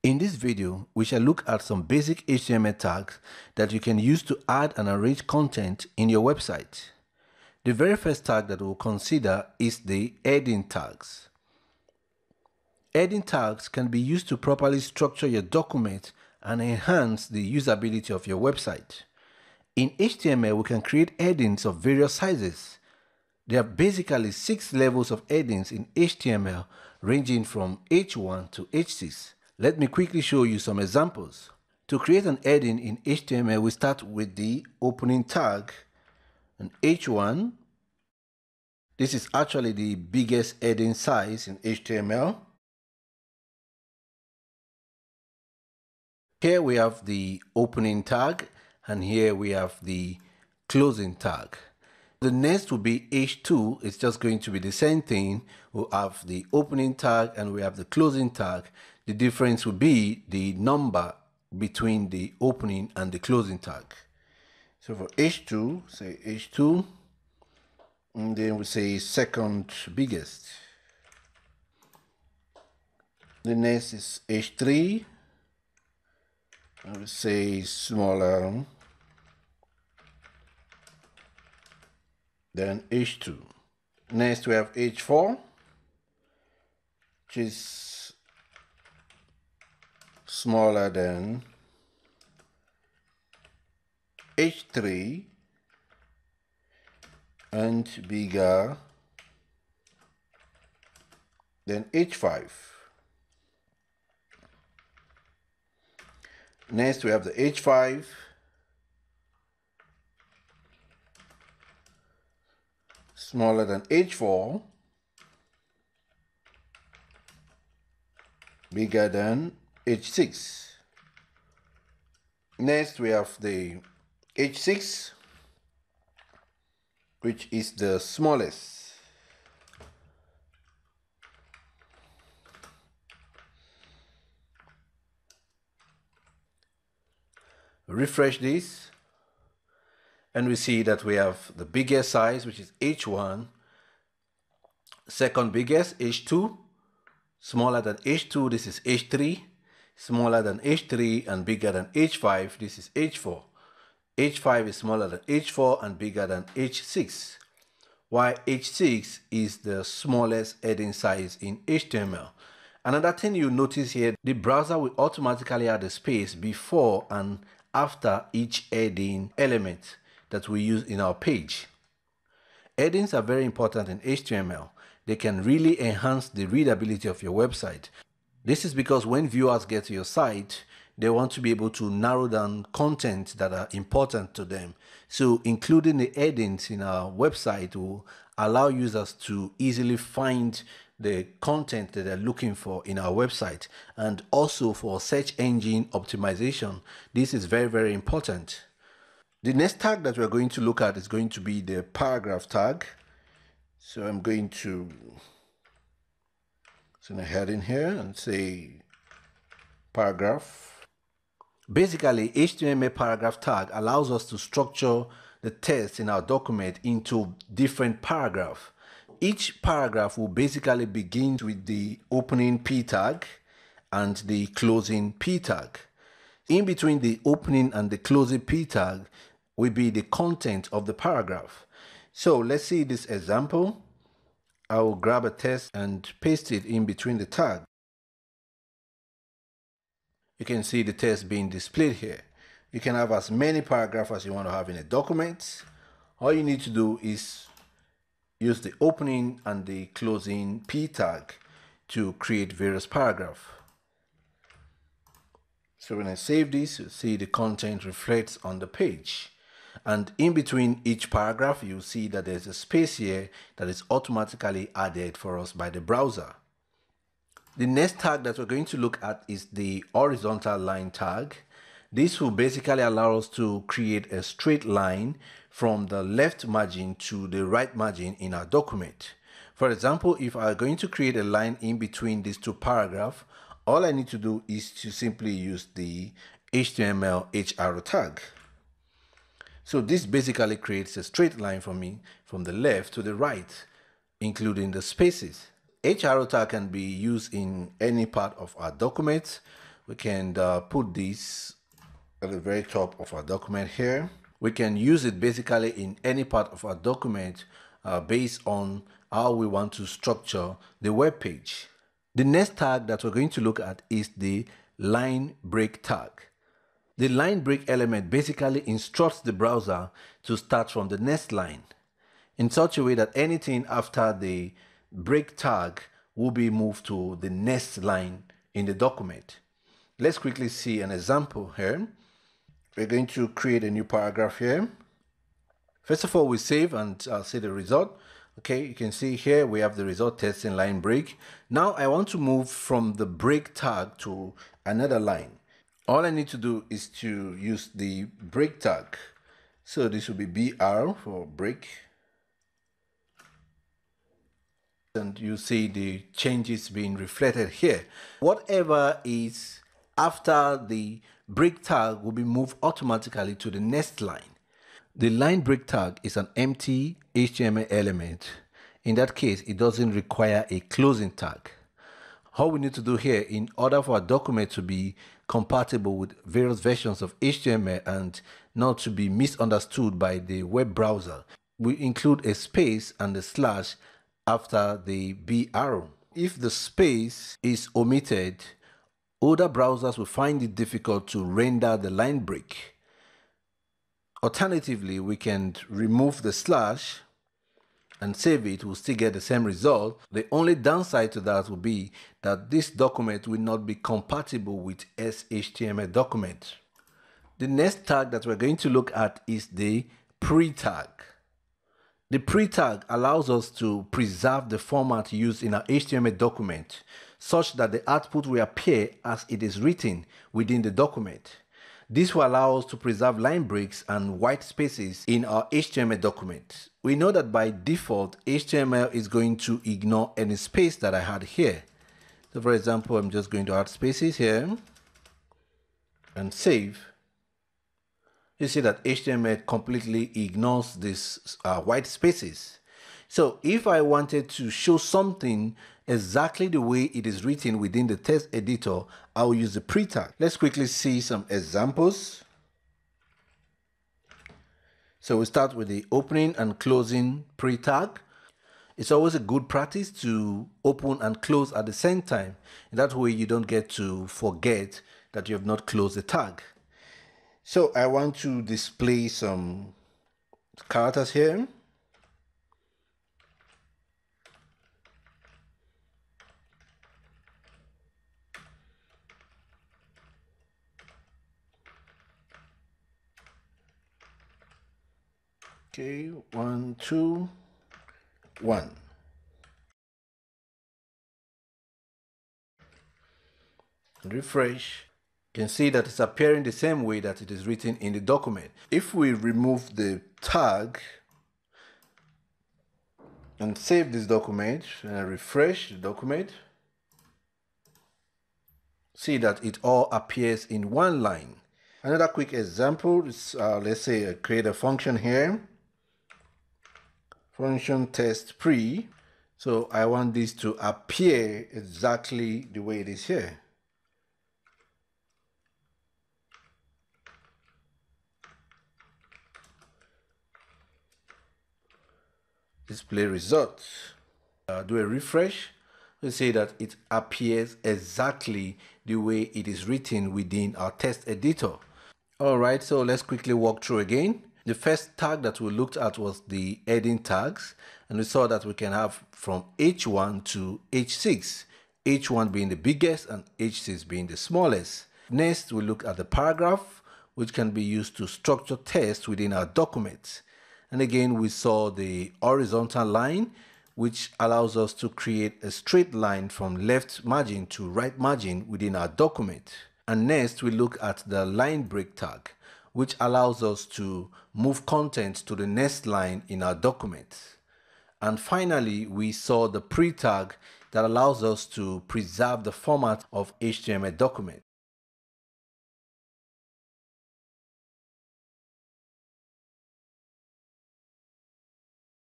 In this video, we shall look at some basic HTML tags that you can use to add and arrange content in your website. The very first tag that we'll consider is the heading tags. Heading tags can be used to properly structure your document and enhance the usability of your website. In HTML, we can create headings of various sizes. There are basically 6 levels of headings in HTML, ranging from H1 to H6. Let me quickly show you some examples. To create an heading in HTML, we start with the opening tag, an H1. This is actually the biggest heading size in HTML. Here we have the opening tag, and here we have the closing tag. The next will be H2. It's just going to be the same thing. We'll have the opening tag and we have the closing tag. The difference will be the number between the opening and the closing tag. So for H2, say H2, and then we say second biggest. The next is H3, and we say smaller than H2. Next we have H4, which is smaller than H3 and bigger than H5. Next we have the H5, smaller than H4, bigger than H6. Next we have the H6, which is the smallest. Refresh this, and we see that we have the biggest size, which is H1, second biggest H2, smaller than H2, this is H3, smaller than H3 and bigger than H5, this is H4. H5 is smaller than H4 and bigger than H6, while H6 is the smallest heading size in HTML. Another thing you notice here, the browser will automatically add a space before and after each heading element that we use in our page. Headings are very important in HTML. They can really enhance the readability of your website. This is because when viewers get to your site, they want to be able to narrow down content that are important to them. So including the headings in our website will allow users to easily find the content that they're looking for in our website. And also for search engine optimization, this is very, very important. The next tag that we're going to look at is going to be the paragraph tag. So I'm going to send a heading here and say paragraph. Basically, HTML paragraph tag allows us to structure the text in our document into different paragraphs. Each paragraph will basically begin with the opening P tag and the closing P tag. In between the opening and the closing P tag will be the content of the paragraph. So let's see this example. I will grab a text and paste it in between the tag. You can see the text being displayed here. You can have as many paragraphs as you want to have in a document. All you need to do is use the opening and the closing P tag to create various paragraphs. So when I save this, you'll see the content reflects on the page. And in between each paragraph, you'll see that there's a space here that is automatically added for us by the browser. The next tag that we're going to look at is the horizontal line tag. This will basically allow us to create a straight line from the left margin to the right margin in our document. For example, if I'm going to create a line in between these two paragraphs, all I need to do is to simply use the HTML arrow tag. So this basically creates a straight line for me from the left to the right, including the spaces. Arrow tag can be used in any part of our document. we can put this at the very top of our document here. We can use it basically in any part of our document based on how we want to structure the web page. The next tag that we're going to look at is the line break tag. The line break element basically instructs the browser to start from the next line in such a way that anything after the break tag will be moved to the next line in the document. Let's quickly see an example here. We're going to create a new paragraph here. First of all, we save and see the result. Okay, you can see here we have the result testing line break. Now I want to move from the break tag to another line. All I need to do is to use the break tag. So this will be BR for break. And you see the changes being reflected here. Whatever is after the break tag will be moved automatically to the next line. The line break tag is an empty HTML element. In that case, it doesn't require a closing tag. All we need to do here in order for our document to be compatible with various versions of HTML and not to be misunderstood by the web browser, we include a space and a slash after the B arrow. If the space is omitted, older browsers will find it difficult to render the line break. Alternatively, we can remove the slash and save it. We'll still get the same result. The only downside to that will be that this document will not be compatible with SHTML document. The next tag that we're going to look at is the pre-tag. The pre-tag allows us to preserve the format used in our HTML document such that the output will appear as it is written within the document. This will allow us to preserve line breaks and white spaces in our HTML document. We know that by default, HTML is going to ignore any space that I had here. So for example, I'm just going to add spaces here and save. You see that HTML completely ignores these white spaces. So if I wanted to show something exactly the way it is written within the text editor, I will use the pre-tag. Let's quickly see some examples. So we start with the opening and closing pre-tag. It's always a good practice to open and close at the same time. In that way, you don't get to forget that you have not closed the tag. So I want to display some characters here. Okay, 1, 2, 1. Refresh. You can see that it's appearing the same way that it is written in the document. If we remove the tag and save this document and refresh the document, see that it all appears in one line. Another quick example is let's say I create a function here, function test pre. So I want this to appear exactly the way it is here. Display results. Do a refresh. You see that it appears exactly the way it is written within our text editor. Alright, so let's quickly walk through again. The first tag that we looked at was the heading tags, and we saw that we can have from H1 to H6, H1 being the biggest and H6 being the smallest. Next, we look at the paragraph, which can be used to structure text within our documents. And again, we saw the horizontal line, which allows us to create a straight line from left margin to right margin within our document. And next, we look at the line break tag, which allows us to move content to the next line in our document. And finally, we saw the pre-tag that allows us to preserve the format of HTML document.